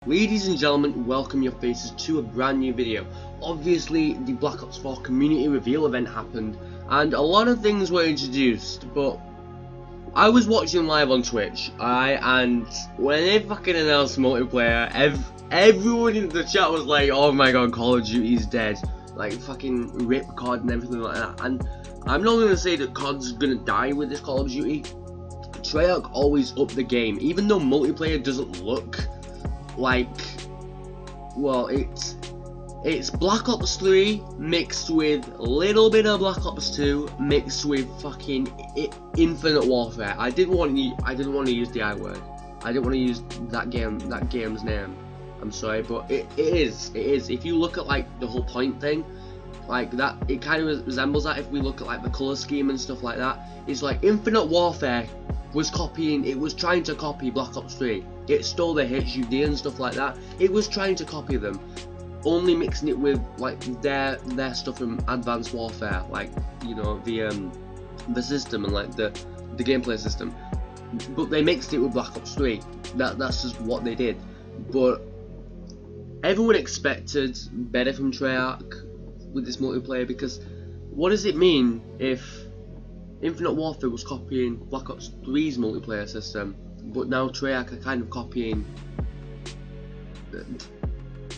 Ladies and gentlemen, welcome your faces to a brand new video. Obviously, the Black Ops 4 community reveal event happened, and a lot of things were introduced, but I was watching live on Twitch, and when they fucking announced multiplayer, everyone in the chat was like, oh my god, Call of Duty's dead. Like, fucking rip COD and everything like that. And I'm not gonna say that COD's gonna die with this Call of Duty. Treyarch always up the game, even though multiplayer doesn't look like, well, it's Black Ops 3 mixed with a little bit of Black Ops 2 mixed with fucking Infinite Warfare. I didn't want to use the I word. I didn't want to use that game's name. I'm sorry, but it is. If you look at like the whole point thing, like that, it kind of resembles that. If we look at like the color scheme and stuff like that, it's like Infinite Warfare was copying. It was trying to copy Black Ops 3. It stole their HUD and stuff like that. It was trying to copy them, only mixing it with like their stuff from Advanced Warfare, like, you know, the system and like the gameplay system. But they mixed it with Black Ops 3. That's just what they did. But everyone expected better from Treyarch with this multiplayer, because what does it mean if Infinite Warfare was copying Black Ops 3's multiplayer system, but now Treyarch are kind of copying?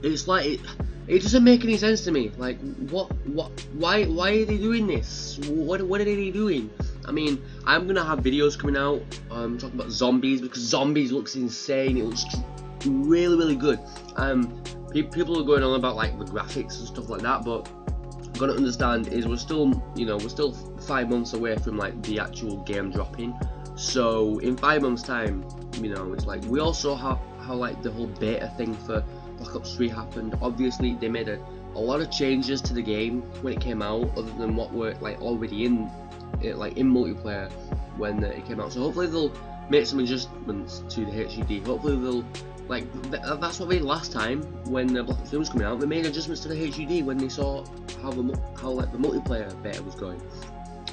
It's like it doesn't make any sense to me. Like, why are they doing this? What are they doing? I mean, I'm gonna have videos coming out talking about zombies, because zombies looks insane. It looks really good. People are going on about like the graphics and stuff like that, but you've got to understand is we're still 5 months away from like the actual game dropping. So in 5 months time, you know, it's like we also have how like the whole beta thing for Black Ops 3 happened. Obviously they made a lot of changes to the game when it came out, other than what were like already in multiplayer when it came out. So hopefully they'll make some adjustments to the HUD. Hopefully they'll, like, that's what they did last time when the Black Ops 3 was coming out. They made adjustments to the HUD when they saw how like the multiplayer beta was going.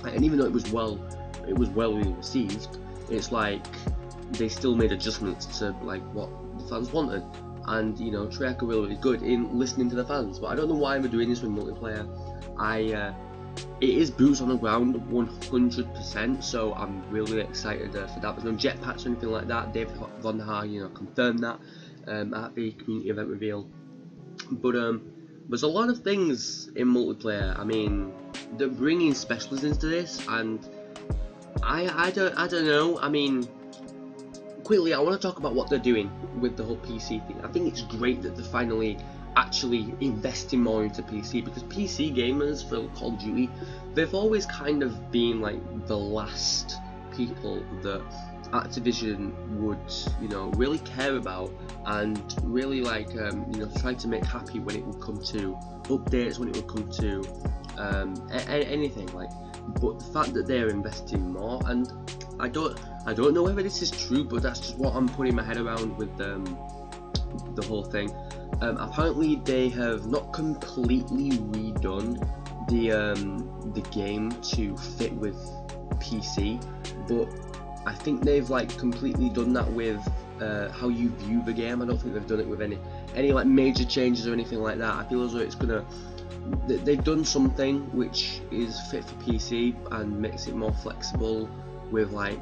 And even though it was well really received, it's like they still made adjustments to like what the fans wanted. And you know, Treyarch are really good in listening to the fans. But I don't know why we're doing this with multiplayer. It is boots on the ground 100%, so I'm really excited for that. There's no jetpacks or anything like that. David Von Haar, you know, confirmed that at the community event reveal. But there's a lot of things in multiplayer. I mean, they're bringing specialists into this, and I don't know. I mean, quickly, I want to talk about what they're doing with the whole PC thing. I think it's great that they're finally actually investing more into PC, because PC gamers for Call of Duty, they've always kind of been like the last people that Activision would, you know, really care about and really like you know, try to make happy when it would come to updates, when it would come to anything like. But the fact that they're investing more, and I don't know whether this is true, but that's just what I'm putting my head around with the whole thing. Apparently they have not completely redone the game to fit with PC, but I think they've like completely done that with how you view the game. I don't think they've done it with any like major changes or anything like that. I feel as though they've done something which is fit for PC and makes it more flexible with like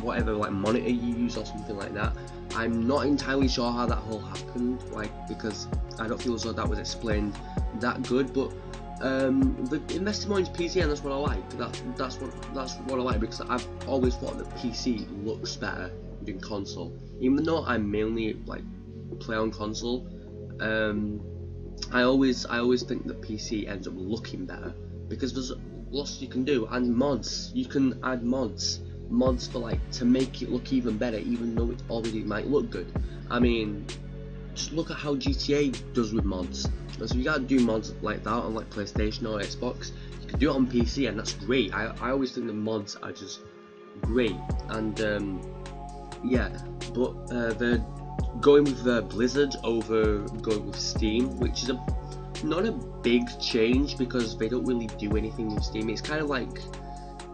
whatever like monitor you use or something like that. I'm not entirely sure how that whole happened, like, because I don't feel as though that was explained that good. But they invested more into PC, and that's what I like. That's what I like, because I've always thought that PC looks better than console. Even though I mainly like play on console, I always think that PC ends up looking better, because there's lots you can do, and mods. You can add mods for like to make it look even better, even though it already might look good. I mean, just look at how GTA does with mods. So you gotta do mods like that on like PlayStation or Xbox. You can do it on PC, and that's great. I always think that mods are just great. And yeah, but they're going with Blizzard over going with Steam, which is not a big change, because they don't really do anything with Steam. It's kind of like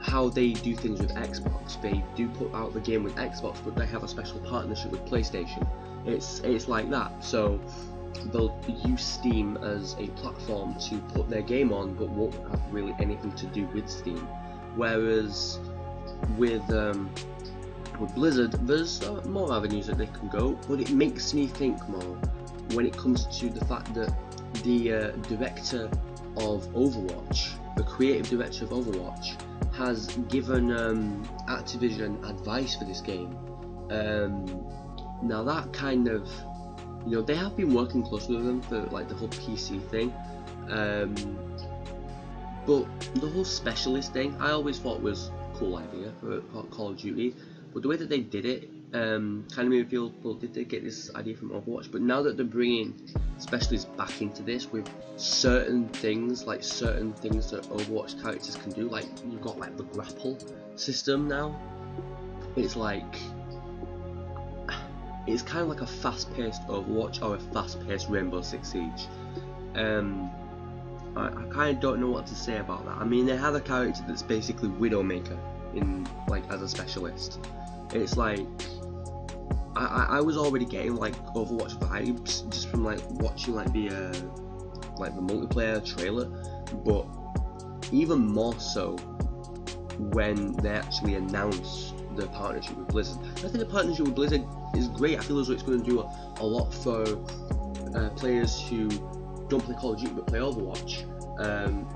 how they do things with Xbox. They do put out the game with Xbox, but they have a special partnership with PlayStation. It's like that. So they'll use Steam as a platform to put their game on, but won't have really anything to do with Steam. Whereas with Blizzard, there's more avenues that they can go, but it makes me think more when it comes to the fact that the director of Overwatch, the creative director of Overwatch, has given Activision advice for this game. Now that kind of, you know, they have been working closely with them for like the whole PC thing, but the whole specialist thing I always thought was a cool idea for Call of Duty, but the way that they did it kind of made me feel, well, did they get this idea from Overwatch? But now that they're bringing specialists back into this with certain things that Overwatch characters can do, like you've got like the grapple system now. It's like, it's kind of like a fast-paced Overwatch or a fast-paced Rainbow Six Siege. I kind of don't know what to say about that. I mean, they have a character that's basically Widowmaker in like as a specialist. It's like I was already getting like Overwatch vibes just from like watching like the multiplayer trailer, but even more so when they actually announced the partnership with Blizzard. I think the partnership with Blizzard is great. I feel as though it's going to do a lot for players who don't play Call of Duty but play Overwatch,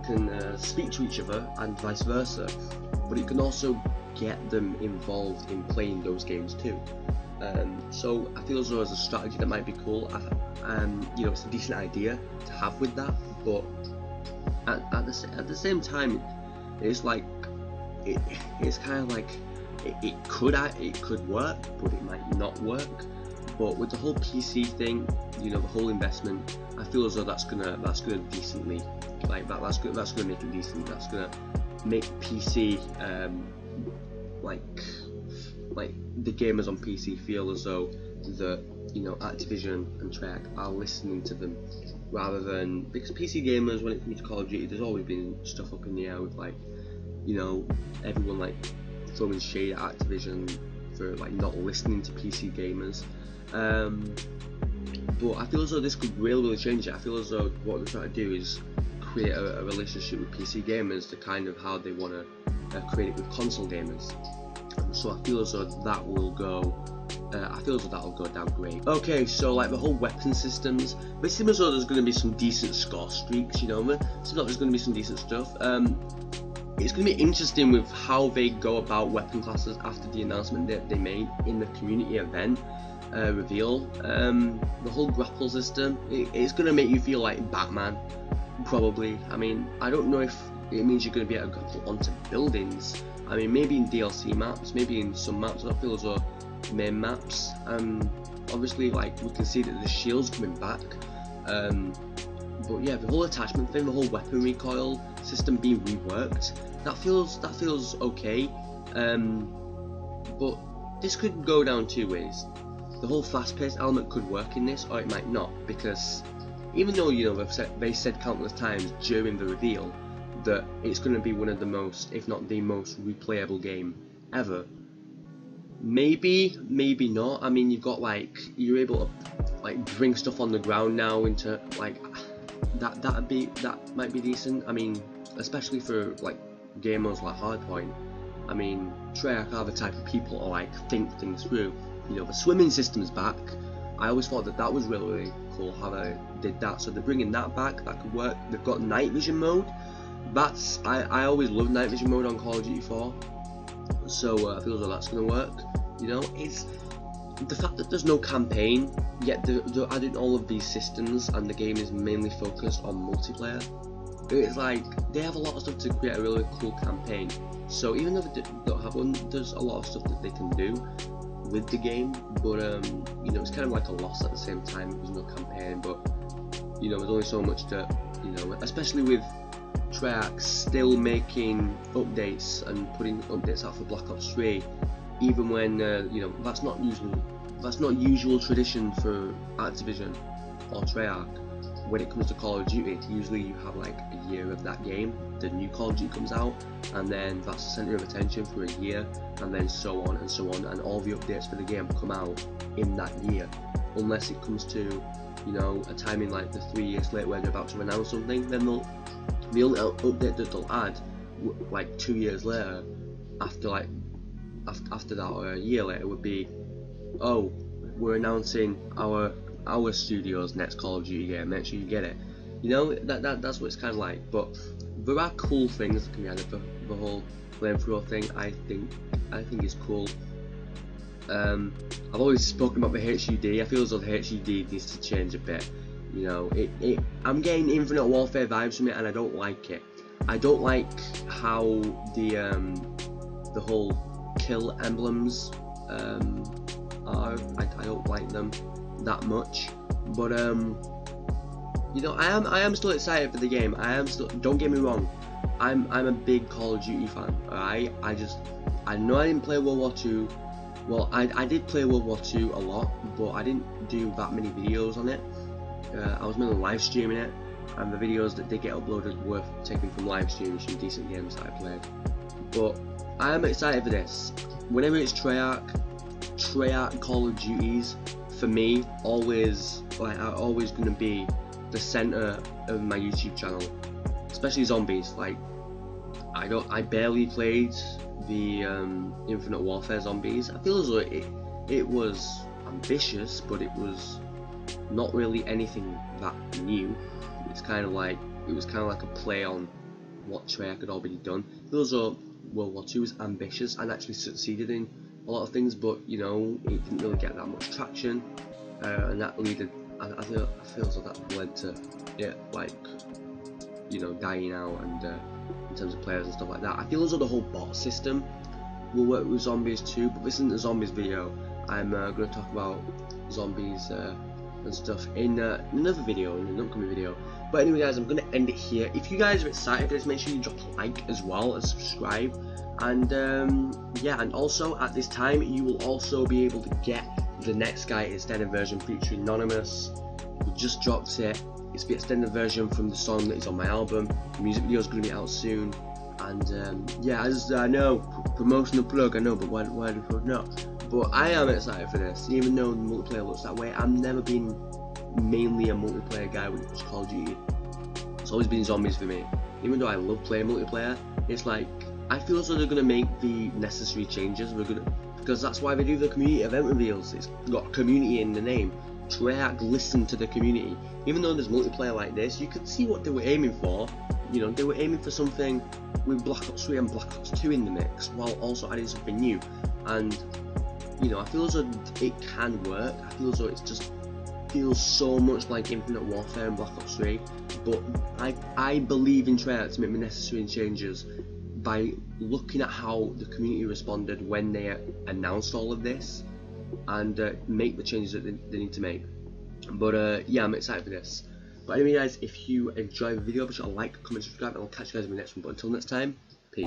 can speak to each other and vice versa, but it can also get them involved in playing those games too. So I feel as though as a strategy that might be cool. You know, it's a decent idea to have with that, but at the same time, it's like it's kind of like it could work, but it might not work. But with the whole PC thing, you know, the whole investment, I feel as though that's gonna decently, like that's gonna make it decent. That's gonna make PC like the gamers on PC feel as though that, you know, Activision and Treyarch are listening to them, rather than, because PC gamers, when it comes to Call of Duty, there's always been stuff up in the air with, like, you know, everyone like throwing shade at Activision for like not listening to PC gamers. But I feel as though this could really change it. I feel as though what they're trying to do is create a relationship with PC gamers, to kind of how they want to create it with console gamers. So I feel as though that will go. I feel as though that'll go down great. Okay, so like the whole weapon systems, it seems as though there's going to be some decent score streaks, you know. It seems like there's going to be some decent stuff. It's going to be interesting with how they go about weapon classes after the announcement that they made in the community event reveal. The whole grapple system, it's going to make you feel like Batman, probably. I mean, I don't know if it means you're going to be able to grapple onto buildings. I mean, maybe in DLC maps, maybe in some maps. I feel as though main maps. Obviously, like, we can see that the shield's coming back. But yeah, the whole attachment thing, the whole weapon recoil system being reworked, that feels okay. But this could go down two ways. The whole fast-paced element could work in this, or it might not, because even though, you know, they said countless times during the reveal that it's going to be one of the most, if not the most replayable game ever. Maybe not. I mean, you've got like, you're able to like bring stuff on the ground now into like that might be decent. I mean, especially for like gamers like Hardpoint. I mean, Treyarch are the type of people to like think things through. You know, the swimming system's back. I always thought that was really cool how they did that. So they're bringing that back. That could work. They've got night vision mode. I always loved night vision mode on Call of Duty 4. So I feel as though that's gonna work. You know, it's the fact that there's no campaign, yet they're adding all of these systems, and the game is mainly focused on multiplayer. It's like they have a lot of stuff to create a really cool campaign. So even though they don't have one, there's a lot of stuff that they can do with the game. But you know, it's kind of like a loss at the same time. There's no campaign, but you know, there's only so much that, you know, especially with Treyarch still making updates and putting updates out for Black Ops 3, even when you know, that's not usual tradition for Activision or Treyarch. when it comes to Call of Duty, usually you have like a year of that game, the new Call of Duty comes out, and then that's the centre of attention for a year, and then so on and so on, and all the updates for the game come out in that year, unless it comes to, you know, a timing like the 3 years later where they're about to announce something. Then the only update that they'll add, like 2 years later, after that, or a year later, would be, oh, we're announcing our studio's next Call of Duty game, make sure you get it. You know, that's what it's kind of like. But there are cool things that can be added for the whole flamethrower thing. I think it's cool. I've always spoken about the HUD. I feel as though the HUD needs to change a bit. You know, I'm getting Infinite Warfare vibes from it, and I don't like it. I don't like how the whole kill emblems are. I don't like them that much. But you know, I am still excited for the game. I am still. Don't get me wrong. I'm a big Call of Duty fan. Alright, I know I didn't play World War II. Well, I did play World War II a lot, but I didn't do that many videos on it. I was mainly live streaming it, and the videos that did get uploaded were taken from live streams from decent games that I played. But I am excited for this. Whenever it's Treyarch Call of Duties, for me, always are always going to be the centre of my YouTube channel, especially zombies. Like, I barely played the Infinite Warfare zombies. I feel as though it was ambitious, but it was not really anything that new. It's kind of like, it was kind of like a play on what Treyarch had already done. I feel as though World War II was ambitious and actually succeeded in a lot of things, but you know, it didn't really get that much traction, and that leaded. I feel as though that led to it, like, you know, dying out, and in terms of players and stuff like that. I feel as though the whole bot system will work with zombies too, but this isn't a zombies video. I'm going to talk about zombies and stuff in another video, in an upcoming video. But anyway guys, I'm going to end it here. If you guys are excited for this, make sure you drop a like as well and subscribe. And yeah, and also at this time you will also be able to get the next guy extended version featuring Anonymous. We just dropped it. It's the extended version from the song that is on my album. The music video is going to be out soon. And yeah, as I know, promotional plug, I know, but why do plug not? But I am excited for this, even though the multiplayer looks that way. I've never been mainly a multiplayer guy when it was Call of Duty. It's always been zombies for me. Even though I love playing multiplayer, it's like, I feel as though they're going to make the necessary changes. Because that's why they do the community event reveals. It's got community in the name. Treyarch listened to the community. Even though there's multiplayer like this, you could see what they were aiming for. You know, they were aiming for something with Black Ops 3 and Black Ops 2 in the mix, while also adding something new. And you know, I feel as though it can work. I feel as though it just feels so much like Infinite Warfare and Black Ops 3. But I believe in Treyarch to make the necessary changes by looking at how the community responded when they announced all of this, and make the changes that they need to make. But yeah, I'm excited for this. But anyway guys, if you enjoyed the video, be sure to like, comment, subscribe, and I'll catch you guys in the next one. But until next time, peace.